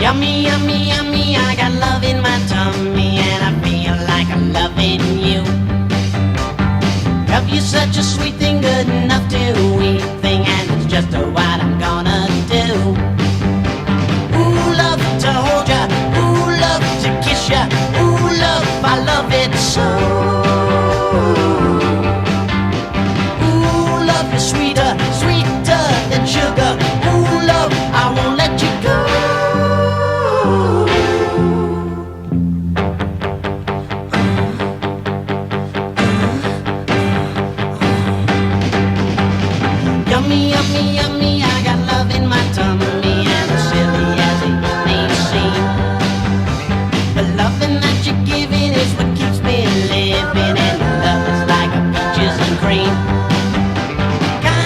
Yummy, yummy, yummy, I got love in my tummy, and I feel like I'm loving you. Love you such a sweet thing, good enough to eat thing, and it's just what I'm gonna do. Ooh, love to hold ya, ooh, love to kiss ya, ooh, love, I love it so. Ooh, love is sweeter, sweeter than sugar. Ooh, love, I won't let you go. Yummy, yummy, yummy, I got love in my tongue.